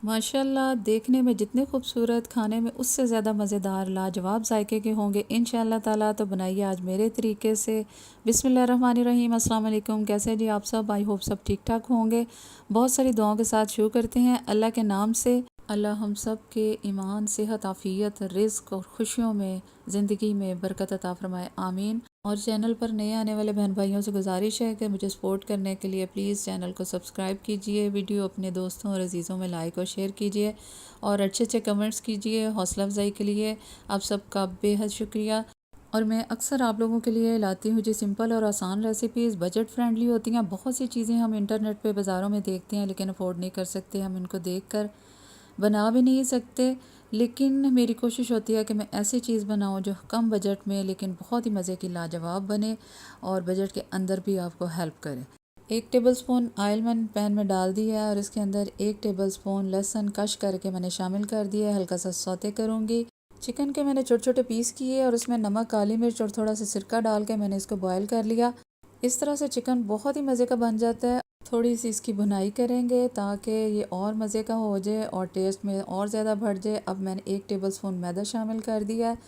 माशाल्लाह देखने में जितने खूबसूरत, खाने में उससे ज़्यादा मज़ेदार लाजवाब जायके के होंगे इंशाअल्लाह ताला। तो बनाइए आज मेरे तरीके से। बिस्मिल्लाहिर्रहमानिर्रहीम, अस्सलाम वालेकुम। कैसे हैं जी आप सब? आई होप सब ठीक ठाक होंगे। बहुत सारी दुआओं के साथ शुरू करते हैं अल्लाह के नाम से। अल्लाह हम सब के ईमान, सेहत, आफ़ियत, रिज़्क और खुशियों में, ज़िंदगी में बरकत अता फ़रमाए, आमीन। और चैनल पर नए आने वाले बहन भाइयों से गुजारिश है कि मुझे सपोर्ट करने के लिए प्लीज़ चैनल को सब्सक्राइब कीजिए, वीडियो अपने दोस्तों और अजीज़ों में लाइक और शेयर कीजिए और अच्छे अच्छे कमेंट्स कीजिए हौसला अफजाई के लिए। आप सबका बेहद शुक्रिया। और मैं अक्सर आप लोगों के लिए लाती हूँ जी सिंपल और आसान रेसिपीज़, बजट फ्रेंडली होती हैं। बहुत सी चीज़ें हम इंटरनेट पे बाज़ारों में देखते हैं लेकिन अफोर्ड नहीं कर सकते, हम इनको देख कर बना भी नहीं सकते। लेकिन मेरी कोशिश होती है कि मैं ऐसी चीज़ बनाऊं जो कम बजट में लेकिन बहुत ही मज़े की लाजवाब बने और बजट के अंदर भी आपको हेल्प करे। 1 टेबलस्पून ऑयल मैंने पैन में डाल दिया है और इसके अंदर 1 टेबलस्पून लहसुन कश करके मैंने शामिल कर दिया है। हल्का सा सौते करूँगी। चिकन के मैंने छोटे छोटे पीस किए और उसमें नमक, काली मिर्च और थोड़ा सा सिरका डाल के मैंने इसको बॉयल कर लिया। इस तरह से चिकन बहुत ही मज़े का बन जाता है। थोड़ी सी इसकी भुनाई करेंगे ताकि ये और मज़े का हो जाए और टेस्ट में और ज़्यादा बढ़ जाए। अब मैंने 1 टेबलस्पून मैदा शामिल कर दिया है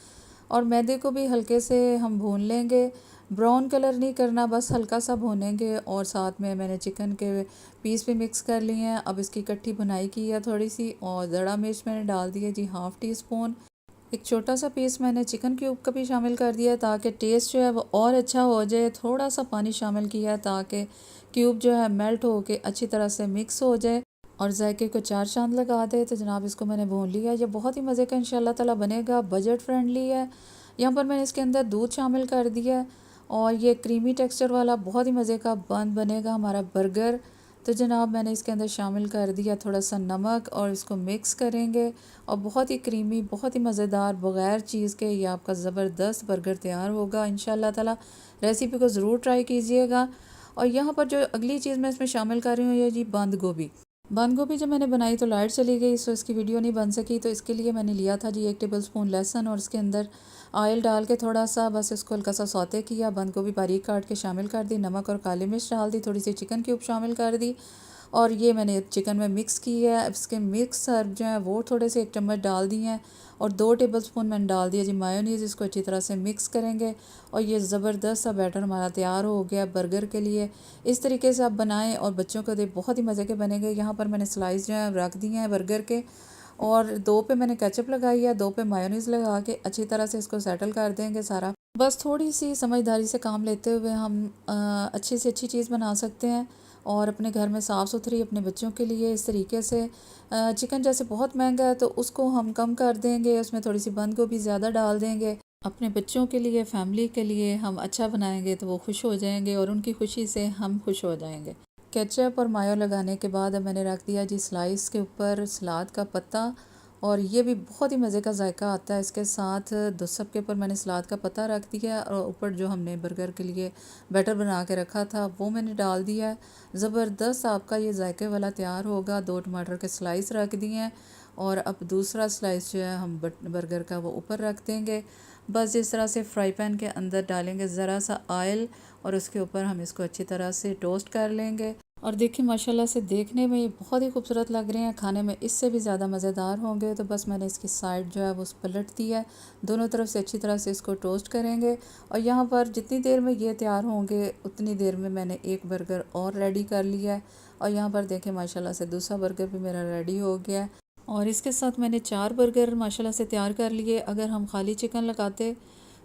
और मैदे को भी हल्के से हम भून लेंगे। ब्राउन कलर नहीं करना, बस हल्का सा भूनेंगे। और साथ में मैंने चिकन के पीस भी मिक्स कर लिए हैं। अब इसकी इकट्ठी भुनाई की है थोड़ी सी। और ज़रा मिर्च मैंने डाल दिया जी 1/2 टी स्पून। एक छोटा सा पीस मैंने चिकन क्यूब का भी शामिल कर दिया ताकि टेस्ट जो है वो और अच्छा हो जाए। थोड़ा सा पानी शामिल किया है ताकि क्यूब जो है मेल्ट हो के अच्छी तरह से मिक्स हो जाए और जायके को चार चांद लगा दे। तो जनाब इसको मैंने भून लिया। ये बहुत ही मज़े का इंशाल्लाह ताला बनेगा, बजट फ्रेंडली है। यहाँ पर मैंने इसके अंदर दूध शामिल कर दिया और ये क्रीमी टेक्सचर वाला बहुत ही मज़े का बनेगा हमारा बर्गर। तो जनाब मैंने इसके अंदर शामिल कर दिया थोड़ा सा नमक और इसको मिक्स करेंगे और बहुत ही क्रीमी, बहुत ही मज़ेदार, बग़ैर चीज़ के ये आपका ज़बरदस्त बर्गर तैयार होगा इंशाल्लाह ताला। रेसिपी को ज़रूर ट्राई कीजिएगा। और यहाँ पर जो अगली चीज़ मैं इसमें शामिल कर रही हूँ ये जी बंद गोभी। बंद गोभी जब मैंने बनाई तो लाइट चली गई, सो इसकी वीडियो नहीं बन सकी। तो इसके लिए मैंने लिया था जी 1 टेबलस्पून लहसुन और इसके अंदर ऑयल डाल के थोड़ा सा बस इसको हल्का सा सौते किया। बंद गोभी बारीक काट के शामिल कर दी, नमक और काली मिर्च डाल दी, थोड़ी सी चिकन क्यूब शामिल कर दी और ये मैंने चिकन में मिक्स किया है। इसके मिक्स हर्ब जो है वो थोड़े से 1 चम्मच डाल दिए हैं और 2 टेबलस्पून मैंने डाल दिया जी मायोनीज़। इसको अच्छी तरह से मिक्स करेंगे और ये ज़बरदस्त सा बैटर हमारा तैयार हो गया बर्गर के लिए। इस तरीके से आप बनाएं और बच्चों को दे, बहुत ही मज़े के बनेंगे। यहाँ पर मैंने स्लाइस जो है रख दिए हैं बर्गर के और 2 पे मैंने केचप लगाई है, 2 पे मायोनीज़ लगा के अच्छी तरह से इसको सेटल कर देंगे सारा। बस थोड़ी सी समझदारी से काम लेते हुए हम अच्छी से अच्छी चीज़ बना सकते हैं और अपने घर में साफ़ सुथरी अपने बच्चों के लिए इस तरीके से। चिकन जैसे बहुत महंगा है तो उसको हम कम कर देंगे, उसमें थोड़ी सी बंद गोभी ज़्यादा डाल देंगे। अपने बच्चों के लिए, फैमिली के लिए हम अच्छा बनाएंगे तो वो खुश हो जाएंगे और उनकी खुशी से हम खुश हो जाएंगे। केचप और मायो लगाने के बाद अब मैंने रख दिया जी स्लाइस के ऊपर सलाद का पत्ता और ये भी बहुत ही मज़े का जायका आता है इसके साथ। दो सब के ऊपर मैंने सलाद का पत्ता रख दिया और ऊपर जो हमने बर्गर के लिए बैटर बना के रखा था वो मैंने डाल दिया है। ज़बरदस्त आपका ये जायके वाला तैयार होगा। 2 टमाटर के स्लाइस रख दिए हैं और अब दूसरा स्लाइस जो है हम बर्गर का वो ऊपर रख देंगे। बस इस तरह से फ्राई पैन के अंदर डालेंगे ज़रा सा ऑयल और उसके ऊपर हम इसको अच्छी तरह से टोस्ट कर लेंगे। और देखिए माशाल्लाह से देखने में ये बहुत ही खूबसूरत लग रहे हैं, खाने में इससे भी ज़्यादा मज़ेदार होंगे। तो बस मैंने इसकी साइड जो है वो पलट दी है, दोनों तरफ से अच्छी तरह से इसको टोस्ट करेंगे। और यहाँ पर जितनी देर में ये तैयार होंगे उतनी देर में मैंने एक बर्गर और रेडी कर लिया है। और यहाँ पर देखें माशाल्लाह से दूसरा बर्गर भी मेरा रेडी हो गया है और इसके साथ मैंने 4 बर्गर माशाल्लाह से तैयार कर लिए। अगर हम खाली चिकन लगाते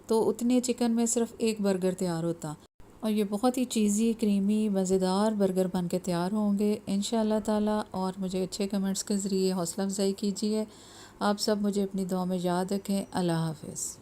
तो उतने चिकन में सिर्फ एक बर्गर तैयार होता और ये बहुत ही चीज़ी, क्रीमी, मज़ेदार बर्गर बन के तैयार होंगे इंशाअल्लाह ताला। और मुझे अच्छे कमेंट्स के ज़रिए हौसला अफजाई कीजिए। आप सब मुझे अपनी दुआ में याद रखें। अल्लाह हाफ़िज़।